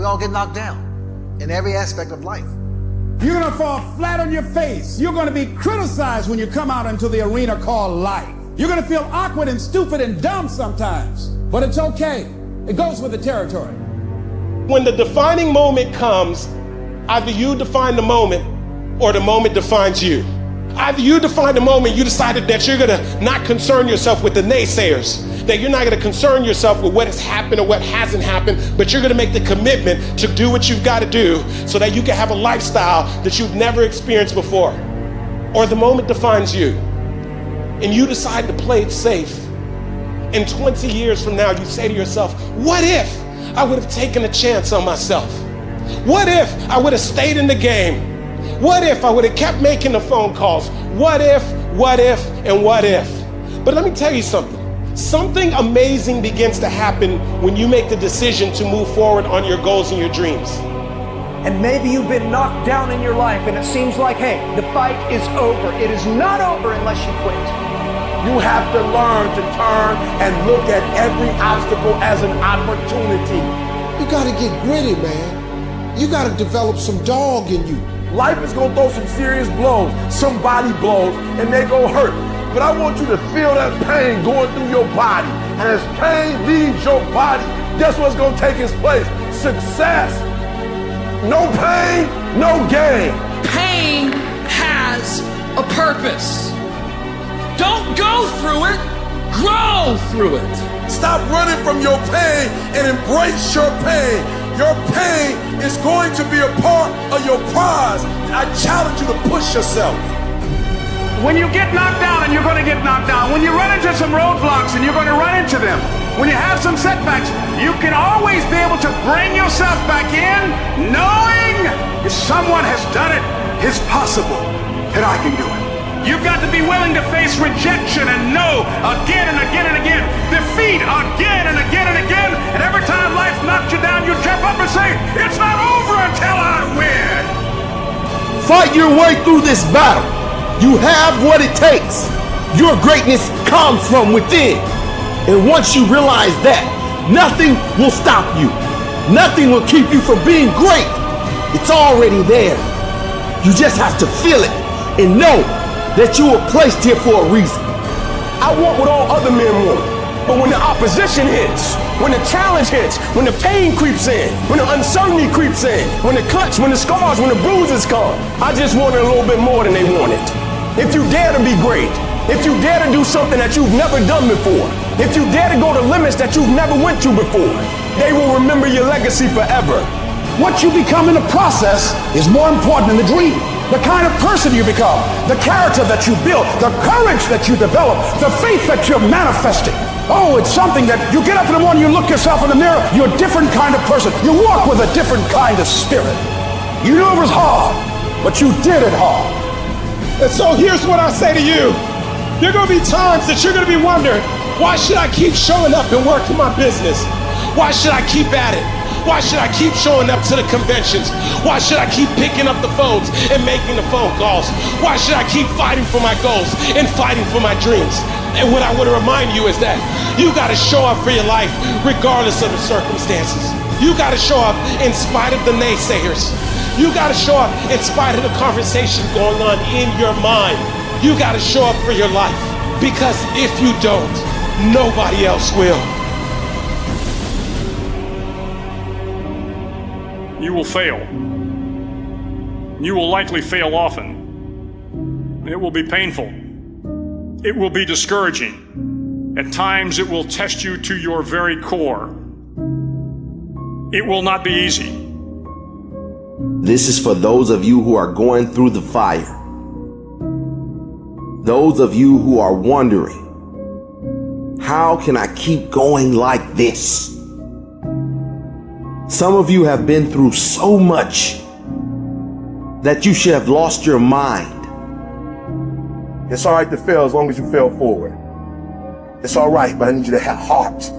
We all get knocked down in every aspect of life. You're going to fall flat on your face. You're going to be criticized when you come out into the arena called life. You're going to feel awkward and stupid and dumb sometimes, but it's okay. It goes with the territory. When the defining moment comes, either you define the moment or the moment defines you. Either you define the moment, you decided that you're going to not concern yourself with the naysayers, that you're not going to concern yourself with what has happened or what hasn't happened, but you're going to make the commitment to do what you've got to do so that you can have a lifestyle that you've never experienced before. Or the moment defines you, and you decide to play it safe. And 20 years from now, you say to yourself, what if I would have taken a chance on myself? What if I would have stayed in the game? What if I would have kept making the phone calls? What if, and what if? But let me tell you something. Something amazing begins to happen when you make the decision to move forward on your goals and your dreams. And maybe you've been knocked down in your life and it seems like, hey, the fight is over. It is not over unless you quit. You have to learn to turn and look at every obstacle as an opportunity. You gotta get gritty, man. You gotta develop some dog in you. Life is gonna throw some serious blows, some body blows, and they gonna hurt. But I want you to feel that pain going through your body. And as pain leaves your body, guess what's gonna take its place? Success. No pain, no gain. Pain has a purpose. Don't go through it, grow through it. Stop running from your pain and embrace your pain. Your pain is going to be a part of your prize. I challenge you to push yourself. When you get knocked down, and you're going to get knocked down, when you run into some roadblocks, and you're going to run into them, when you have some setbacks, you can always be able to bring yourself back in, knowing if someone has done it, it's possible that I can do it. You've got to be willing to face rejection and no again and again and again, defeat again and again and again, and every time life knocks you down, you jump up and say, it's not over until I win. Fight your way through this battle. You have what it takes. Your greatness comes from within. And once you realize that, nothing will stop you. Nothing will keep you from being great. It's already there. You just have to feel it and know that you were placed here for a reason. I want what all other men want. But when the opposition hits, when the challenge hits, when the pain creeps in, when the uncertainty creeps in, when the cuts, when the scars, when the bruises come, I just wanted a little bit more than they wanted. If you dare to be great, if you dare to do something that you've never done before, if you dare to go to limits that you've never went to before, they will remember your legacy forever. What you become in the process is more important than the dream. The kind of person you become, the character that you build, the courage that you develop, the faith that you're manifesting. Oh, it's something that you get up in the morning, you look yourself in the mirror, you're a different kind of person. You walk with a different kind of spirit. You knew it was hard, but you did it hard. And so here's what I say to you. There are going to be times that you're going to be wondering, why should I keep showing up and working my business? Why should I keep at it? Why should I keep showing up to the conventions? Why should I keep picking up the phones and making the phone calls? Why should I keep fighting for my goals and fighting for my dreams? And what I want to remind you is that you got to show up for your life regardless of the circumstances. You got to show up in spite of the naysayers. You got to show up in spite of the conversation going on in your mind. You got to show up for your life, because if you don't, nobody else will. You will fail. You will likely fail often. It will be painful. It will be discouraging. At times it will test you to your very core. It will not be easy. This is for those of you who are going through the fire. Those of you who are wondering, how can I keep going like this? Some of you have been through so much that you should have lost your mind. It's all right to fail as long as you fail forward. It's all right, but I need you to have heart,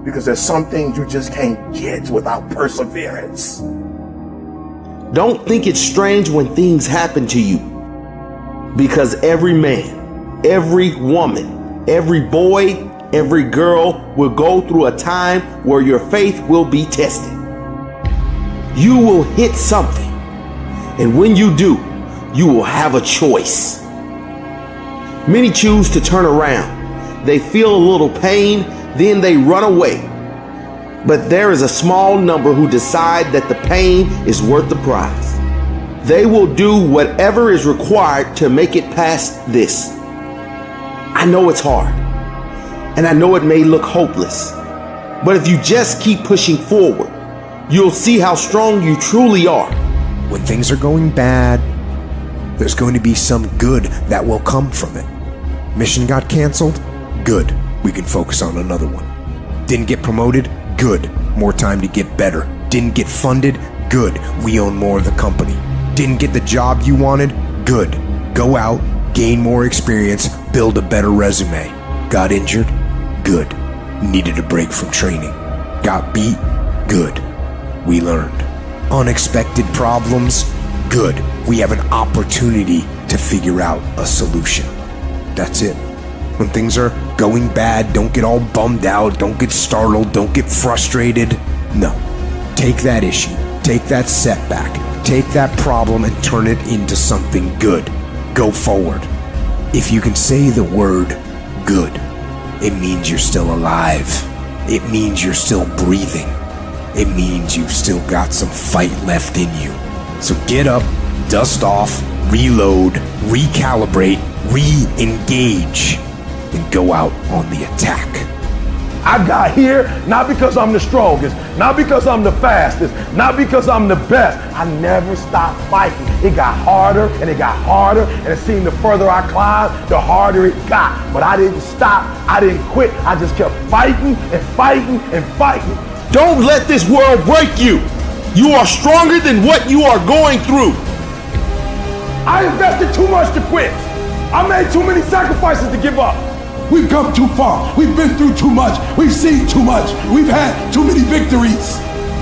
because there's some things you just can't get without perseverance. Don't think it's strange when things happen to you, because every man, every woman, every boy, every girl will go through a time where your faith will be tested. you will hit something. And when you do, you will have a choice. Many choose to turn around. They feel a little pain, then they run away. But there is a small number who decide that the pain is worth the prize. They will do whatever is required to make it past this. I know it's hard, and I know it may look hopeless, but if you just keep pushing forward, you'll see how strong you truly are. When things are going bad, there's going to be some good that will come from it. Mission got canceled? Good. We can focus on another one. Didn't get promoted? Good. More time to get better. Didn't get funded? Good. We own more of the company. Didn't get the job you wanted? Good. Go out, gain more experience, build a better resume. Got injured? Good. Needed a break from training. Got beat? Good. We learned. Unexpected problems? Good. We have an opportunity to figure out a solution. That's it. When things are going bad, don't get all bummed out, don't get startled, don't get frustrated. No. Take that issue, take that setback, take that problem and turn it into something good. Go forward. If you can say the word good, it means you're still alive. It means you're still breathing. It means you've still got some fight left in you. So get up, dust off, reload, recalibrate, re-engage, and go out on the attack. I got here not because I'm the strongest, not because I'm the fastest, not because I'm the best. I never stopped fighting. It got harder and it got harder, and it seemed the further I climbed, the harder it got. But I didn't stop. I didn't quit. I just kept fighting and fighting and fighting. Don't let this world break you. You are stronger than what you are going through. I invested too much to quit. I made too many sacrifices to give up. We've come too far. We've been through too much. We've seen too much. We've had too many victories.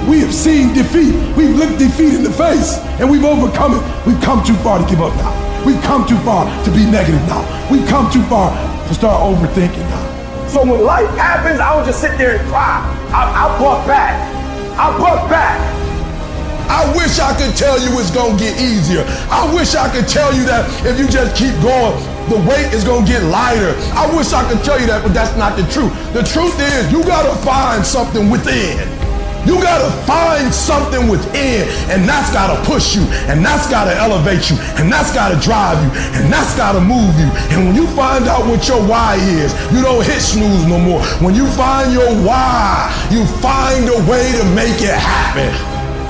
We have seen defeat. We've looked defeat in the face and we've overcome it. We've come too far to give up now. We've come too far to be negative now. We've come too far to start overthinking now. So when life happens, I would just sit there and cry. I buck back. I buck back. I wish I could tell you it's gonna get easier. I wish I could tell you that if you just keep going, the weight is gonna get lighter. I wish I could tell you that, but that's not the truth. The truth is you gotta find something within. You gotta find something within, and that's gotta push you, and that's gotta elevate you, and that's gotta drive you, and that's gotta move you. And when you find out what your why is, you don't hit snooze no more. When you find your why, you find a way to make it happen.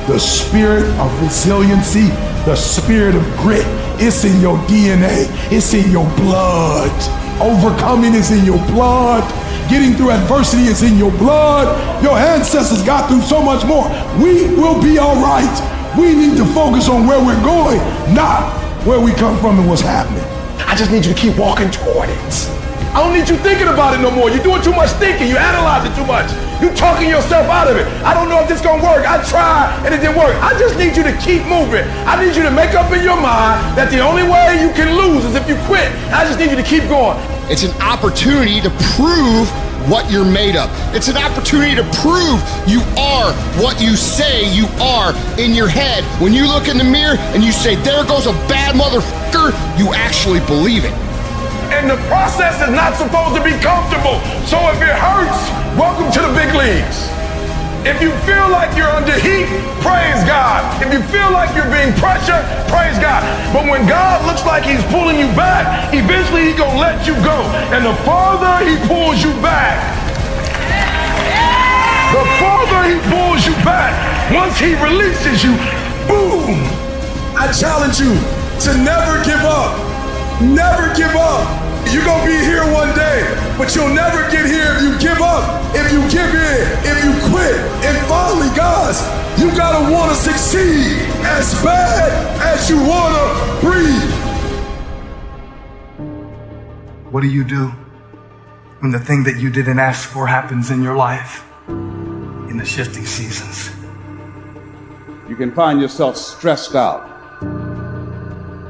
The spirit of resiliency, the spirit of grit, it's in your DNA, it's in your blood. Overcoming is in your blood. Getting through adversity is in your blood. Your ancestors got through so much more. We will be all right. We need to focus on where we're going, not where we come from and what's happening. I just need you to keep walking toward it. I don't need you thinking about it no more. You're doing too much thinking. You analyze it too much. You're talking yourself out of it. I don't know if this is gonna work. I tried and it didn't work. I just need you to keep moving. I need you to make up in your mind that the only way you can lose is if you quit. I just need you to keep going. It's an opportunity to prove what you're made of. It's an opportunity to prove you are what you say you are in your head. When you look in the mirror and you say, there goes a bad motherfucker, you actually believe it. And the process is not supposed to be comfortable. So if it hurts, welcome to the big leagues. If you feel like you're under heat, praise God. If you feel like you're being pressured, praise God. But when God looks like he's pulling you back, eventually he's gonna let you go. And the farther he pulls you back, the farther he pulls you back, once he releases you, boom. I challenge you to never give up. Never give up. You're gonna be here one day, but you'll never get here if you give up, if you give in, if you quit. And finally, guys, you gotta wanna succeed as bad as you wanna breathe. What do you do when the thing that you didn't ask for happens in your life in the shifting seasons? You can find yourself stressed out.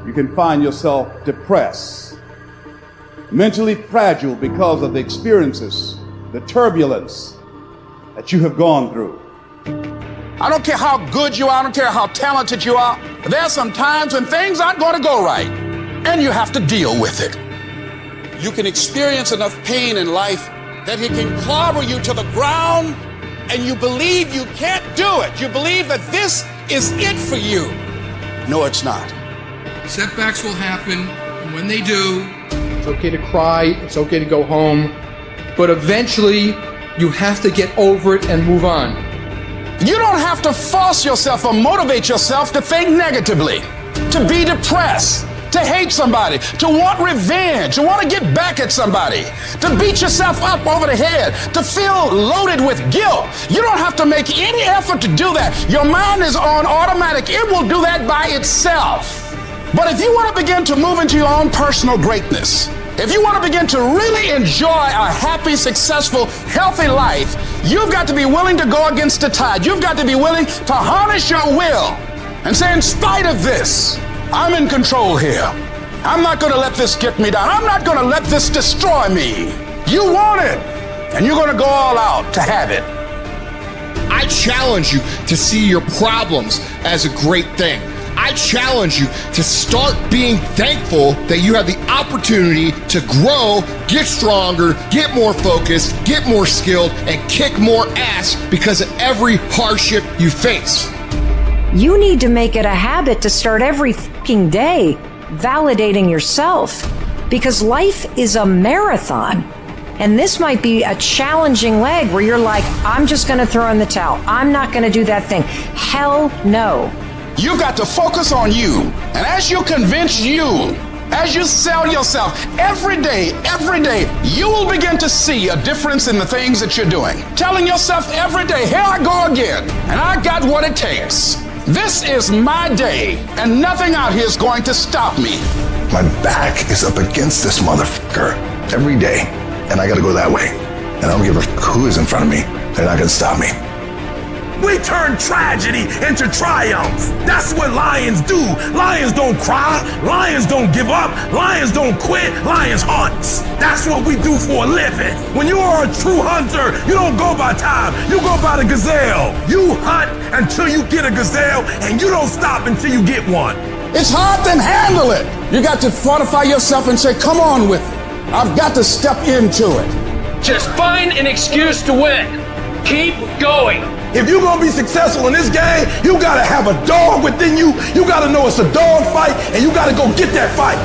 You can find yourself depressed, mentally fragile because of the experiences, the turbulence that you have gone through. I don't care how good you are. I don't care how talented you are. There are some times when things aren't going to go right, and you have to deal with it. You can experience enough pain in life that it can clobber you to the ground, and you believe you can't do it. You believe that this is it for you. No, it's not. Setbacks will happen, and when they do, it's okay to cry, it's okay to go home, but eventually you have to get over it and move on. You don't have to force yourself or motivate yourself to think negatively, to be depressed, to hate somebody, to want revenge, to want to get back at somebody, to beat yourself up over the head, to feel loaded with guilt. You don't have to make any effort to do that. Your mind is on automatic. It will do that by itself. But if you want to begin to move into your own personal greatness, if you want to begin to really enjoy a happy, successful, healthy life, you've got to be willing to go against the tide. You've got to be willing to harness your will and say, in spite of this, I'm in control here. I'm not going to let this get me down. I'm not going to let this destroy me. You want it, and you're going to go all out to have it. I challenge you to see your problems as a great thing. I challenge you to start being thankful that you have the opportunity to grow, get stronger, get more focused, get more skilled, and kick more ass because of every hardship you face. You need to make it a habit to start every fucking day validating yourself, because life is a marathon. And this might be a challenging leg where you're like, I'm just going to throw in the towel. I'm not going to do that thing. Hell no. You've got to focus on you. And as you convince you, as you sell yourself every day, you will begin to see a difference in the things that you're doing. Telling yourself every day, here I go again, and I got what it takes. This is my day, and nothing out here is going to stop me. My back is up against this motherfucker every day, and I gotta go that way. And I don't give a who is in front of me. They're not gonna stop me. We turn tragedy into triumph. That's what lions do. Lions don't cry. Lions don't give up. Lions don't quit. Lions hunt. That's what we do for a living. When you are a true hunter, you don't go by time. You go by the gazelle. You hunt until you get a gazelle, and you don't stop until you get one. It's hard to handle it. You got to fortify yourself and say, come on with it. I've got to step into it. Just find an excuse to win. Keep going. If you're gonna be successful in this game, you gotta have a dog within you. You gotta know it's a dog fight, and you gotta go get that fight.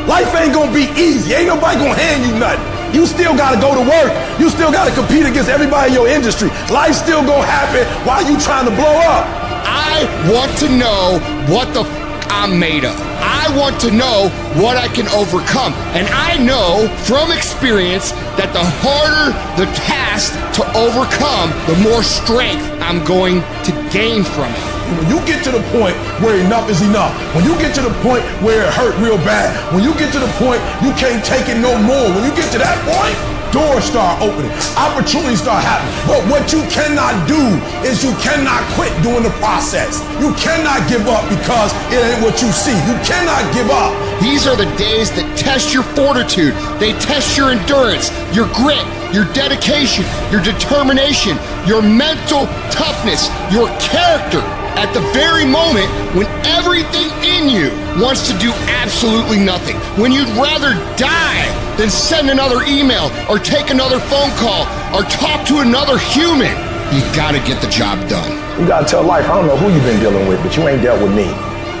Life ain't gonna be easy. Ain't nobody gonna hand you nothing. You still gotta go to work. You still gotta compete against everybody in your industry. Life's still gonna happen while you trying to blow up. I want to know what the I'm made of. I want to know what I can overcome. And I know from experience that the harder the task to overcome, the more strength I'm going to gain from it. When you get to the point where enough is enough, when you get to the point where it hurt real bad, when you get to the point you can't take it no more, when you get to that point, doors start opening, opportunities start happening. But what you cannot do is you cannot quit doing the process. You cannot give up because it ain't what you see. You cannot give up. These are the days that test your fortitude. They test your endurance, your grit, your dedication, your determination, your mental toughness, your character. At the very moment when everything in you wants to do absolutely nothing, when you'd rather die than send another email or take another phone call or talk to another human, you gotta get the job done. You gotta tell life, I don't know who you've been dealing with, but you ain't dealt with me.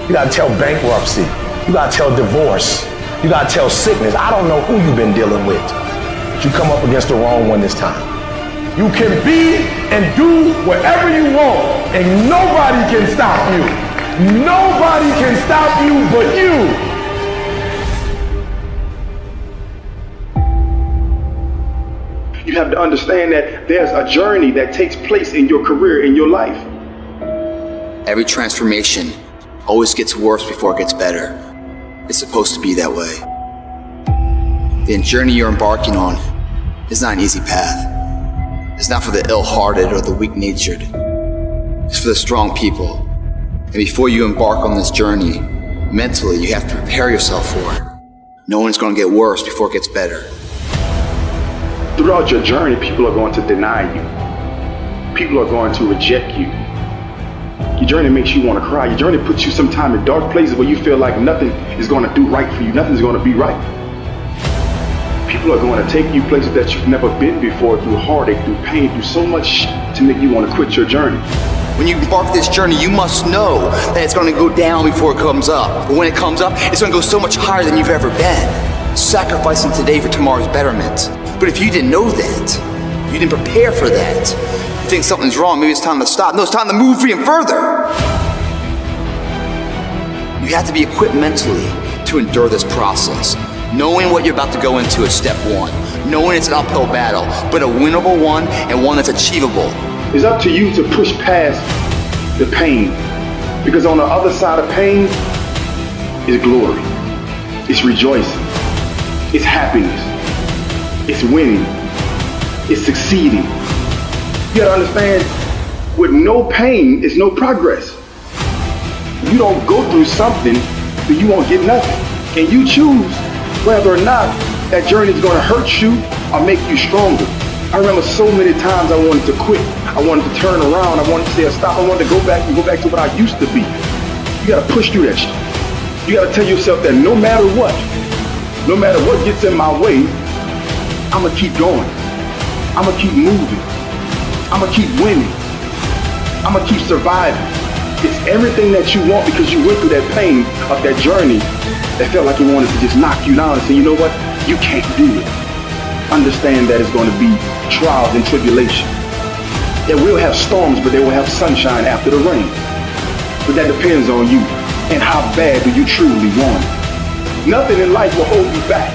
You gotta tell bankruptcy. You gotta tell divorce. You gotta tell sickness. I don't know who you've been dealing with, but you come up against the wrong one this time. You can be and do whatever you want, and nobody can stop you. Nobody can stop you but you. You have to understand that there's a journey that takes place in your career, in your life. Every transformation always gets worse before it gets better. It's supposed to be that way. The journey you're embarking on is not an easy path. It's not for the ill-hearted or the weak-natured. It's for the strong people. And before you embark on this journey, mentally, you have to prepare yourself for it. Knowing it's going to get worse before it gets better. Throughout your journey, people are going to deny you. People are going to reject you. Your journey makes you want to cry. Your journey puts you sometime in dark places where you feel like nothing is going to do right for you. Nothing's going to be right. People are going to take you places that you've never been before, through heartache, through pain, through so much to make you want to quit your journey. When you embark this journey, you must know that it's going to go down before it comes up. But when it comes up, it's going to go so much higher than you've ever been. Sacrificing today for tomorrow's betterment. But if you didn't know that, you didn't prepare for that, you think something's wrong, maybe it's time to stop. No, it's time to move even further. You have to be equipped mentally to endure this process. Knowing what you're about to go into is step one. Knowing it's an uphill battle, but a winnable one and one that's achievable. It's up to you to push past the pain. Because on the other side of pain is glory. It's rejoicing. It's happiness. It's winning. It's succeeding. You gotta understand, with no pain is no progress. You don't go through something, then you won't get nothing. And you choose whether or not that journey is gonna hurt you or make you stronger. I remember so many times I wanted to quit. I wanted to turn around. I wanted to say stop. I wanted to go back to what I used to be. You gotta push through that shit. You gotta tell yourself that no matter what gets in my way, I'ma keep going. I'ma keep moving. I'ma keep winning. I'ma keep surviving. It's everything that you want because you went through that pain of that journey that felt like it wanted to just knock you down and say, you know what? You can't do it. Understand that it's going to be trials and tribulation. It will have storms, but they will have sunshine after the rain. But that depends on you and how bad do you truly want it. Nothing in life will hold you back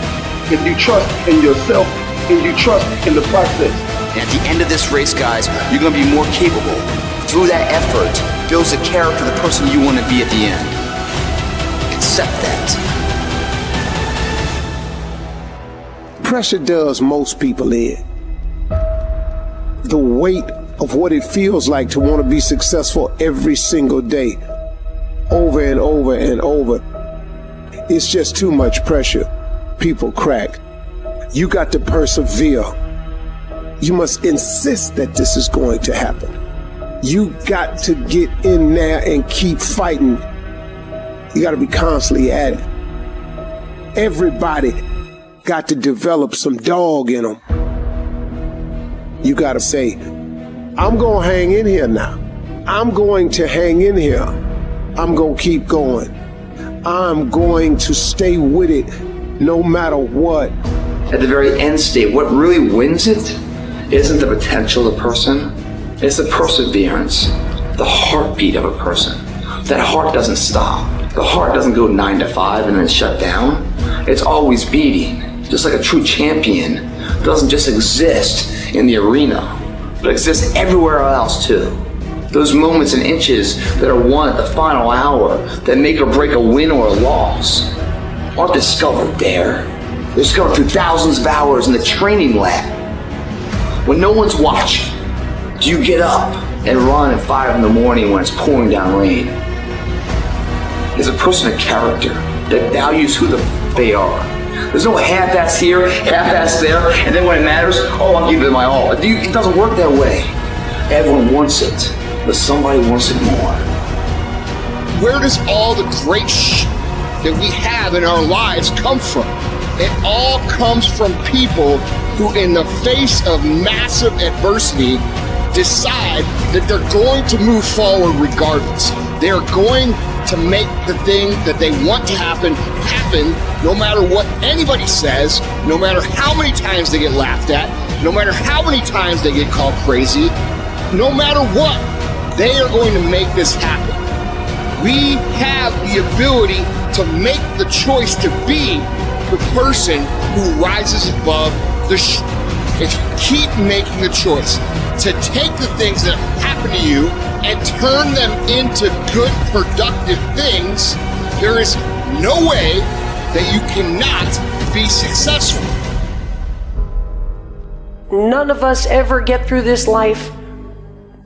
if you trust in yourself and you trust in the process. And at the end of this race, guys, you're going to be more capable. Through that effort, builds the character of the person you want to be at the end. Accept that. Pressure does most people in. The weight of what it feels like to want to be successful every single day, over and over and over. It's just too much pressure. People crack. You got to persevere. You must insist that this is going to happen. You got to get in there and keep fighting. You got to be constantly at it. Everybody got to develop some dog in them. You got to say, I'm going to hang in here now. I'm going to hang in here. I'm going to keep going. I'm going to stay with it no matter what. At the very end state, what really wins it isn't the potential of the person, it's the perseverance, the heartbeat of a person. That heart doesn't stop. The heart doesn't go 9 to 5 and then shut down. It's always beating. Just like a true champion doesn't just exist in the arena, but exists everywhere else too. Those moments and inches that are won at the final hour that make or break a win or a loss aren't discovered there. They're discovered through thousands of hours in the training lab. When no one's watching, do you get up and run at 5 in the morning when it's pouring down rain? Is a person a character that values who they are? There's no half-ass here, half-ass there, and then when it matters, oh, I'll give it my all. It doesn't work that way. Everyone wants it, but somebody wants it more. Where does all the great that we have in our lives come from? It all comes from people who, in the face of massive adversity, decide that they're going to move forward regardless. They're going to make the thing that they want to happen no matter what anybody says, no matter how many times they get laughed at, no matter how many times they get called crazy, no matter what, they are going to make this happen. We have the ability to make the choice to be the person who rises above the if you keep making the choice to take the things that happen to you and turn them into good, productive things, there is no way that you cannot be successful. None of us ever get through this life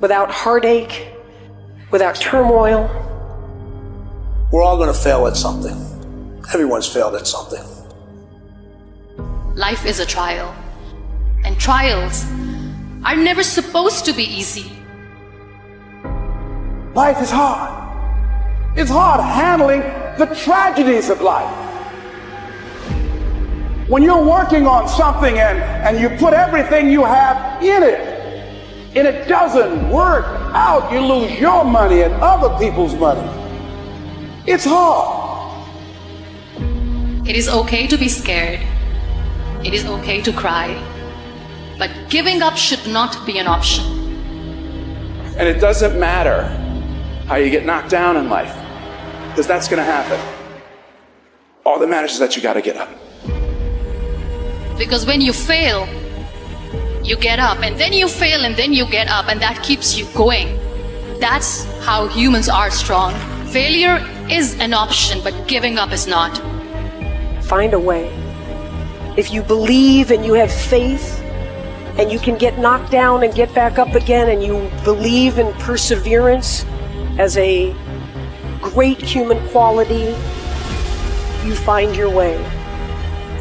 without heartache, without turmoil. We're all going to fail at something. Everyone's failed at something. Life is a trial, and trials are never supposed to be easy. Life is hard. It's hard handling the tragedies of life. When you're working on something and you put everything you have in it, and it doesn't work out, you lose your money and other people's money. It's hard. It is okay to be scared. It is okay to cry. But giving up should not be an option. And it doesn't matter how you get knocked down in life, because that's going to happen. All that matters is that you got to get up. Because when you fail, you get up, and then you fail, and then you get up, and that keeps you going. That's how humans are strong. Failure is an option, but giving up is not. Find a way. If you believe and you have faith, and you can get knocked down and get back up again, and you believe in perseverance as a great human quality, you find your way.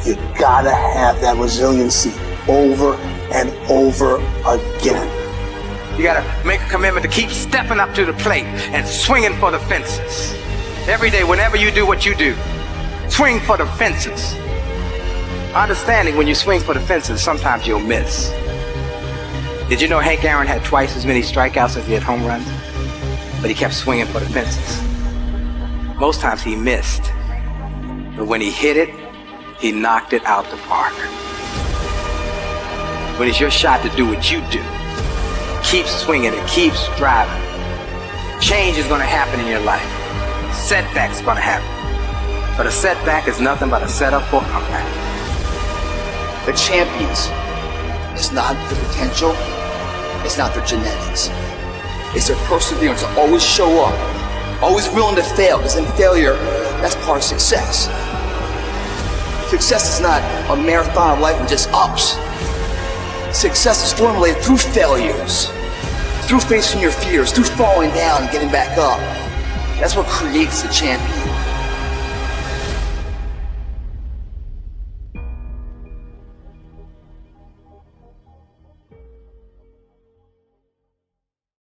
You gotta have that resiliency over and over again. You gotta make a commitment to keep stepping up to the plate and swinging for the fences. Every day, whenever you do what you do, swing for the fences. Understanding when you swing for the fences, sometimes you'll miss. Did you know Hank Aaron had twice as many strikeouts as he had home runs? But he kept swinging for the fences. Most times he missed. But when he hit it, he knocked it out the park. When it's your shot to do what you do, keep swinging and keep striving. Change is going to happen in your life. Setbacks are going to happen. But a setback is nothing but a setup for a comeback. The champions, it's not their potential, it's not their genetics. It's their perseverance to always show up, always willing to fail, because in failure, that's part of success. Success is not a marathon of life with just ups. Success is formulated through failures, through facing your fears, through falling down and getting back up. That's what creates the champion.